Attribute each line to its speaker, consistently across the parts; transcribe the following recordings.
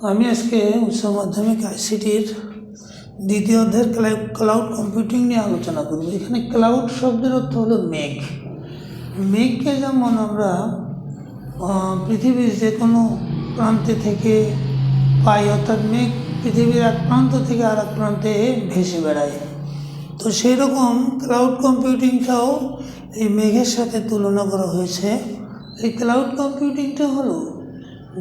Speaker 1: আমি আজকে উচ্চ মাধ্যমিক আইসিটির দ্বিতীয় অধ্যায়ের ক্লাউড কম্পিউটিং নিয়ে আলোচনা করব। এখানে ক্লাউড শব্দের অর্থ হলো মেঘ। মেঘকে যেমন আমরা পৃথিবীর যে কোনো প্রান্তে থেকে পাই, অর্থাৎ মেঘ পৃথিবীর এক প্রান্ত থেকে আর এক প্রান্তে ভেসে বেড়ায়, তো সেই রকম ক্লাউড কম্পিউটিংটাও এই মেঘের সাথে তুলনা করা হয়েছে। এই ক্লাউড কম্পিউটিংটা হলো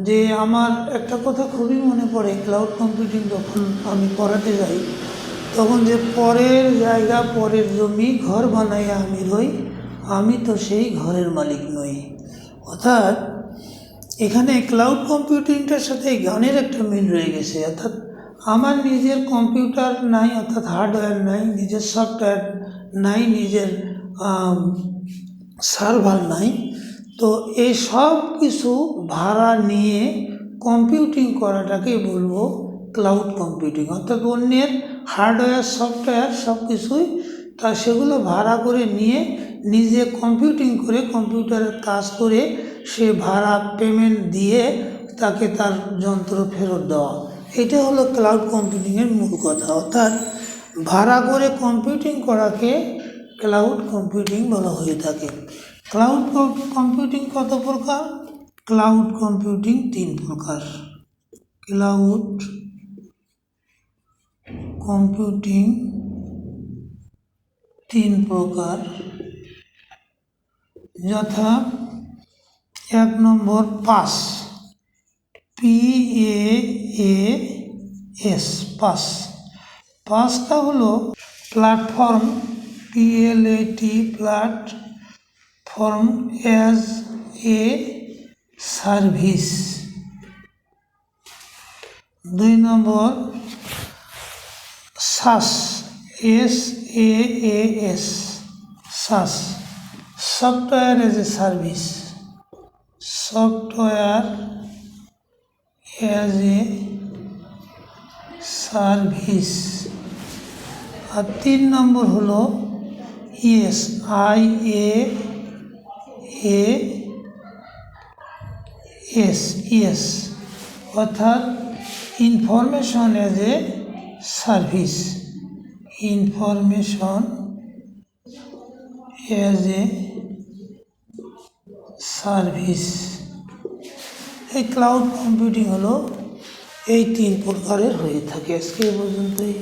Speaker 1: যে আমার একটা কথা খুবই মনে পড়ে, ক্লাউড কম্পিউটিং যখন আমি পড়াতে যাই তখন যে পরের জায়গা, পরের জমি ঘর বানাইয়া আমি রই, আমি তো সেই ঘরের মালিক নই। অর্থাৎ এখানে ক্লাউড কম্পিউটিংটার সাথে গানের একটা মিল রয়ে গেছে। অর্থাৎ আমার নিজের কম্পিউটার নাই, অর্থাৎ হার্ডওয়্যার নাই, নিজের সফটওয়্যার নাই, নিজের সার্ভার নাই, তো এই সব কিছু ভাড়া নিয়ে কম্পিউটিং করাটাকে বলবো ক্লাউড কম্পিউটিং। অর্থাৎ অন্যের হার্ডওয়্যার, সফটওয়্যার সব কিছুই সেগুলো ভাড়া করে নিয়ে নিজে কম্পিউটিং করে, কম্পিউটারের কাজ করে সে ভাড়া পেমেন্ট দিয়ে তাকে তার যন্ত্র ফেরত দেওয়া, এটা হলো ক্লাউড কম্পিউটিংয়ের মূল কথা। অর্থাৎ ভাড়া করে কম্পিউটিং করাকে ক্লাউড কম্পিউটিং বলা হয়ে থাকে। ক্লাউড কম্পিউটিং কত প্রকার? ক্লাউড কম্পিউটিং 3 প্রকার। ক্লাউড কম্পিউটিং 3 প্রকার, যথা 1 নম্বর পাস, PAAS, পাস। পাসটা হলো platform, PLAT, platform as a service. 2 নম্বর SaaS, SaaS, SaaS, software as a service, software as a service. আর 3 নম্বর হলো IaaS, অর্থাৎ information as a service, information as a service. এই ক্লাউড কম্পিউটিং হলো এই 3 প্রকারের হয়ে থাকে। আজকে এই পর্যন্তই।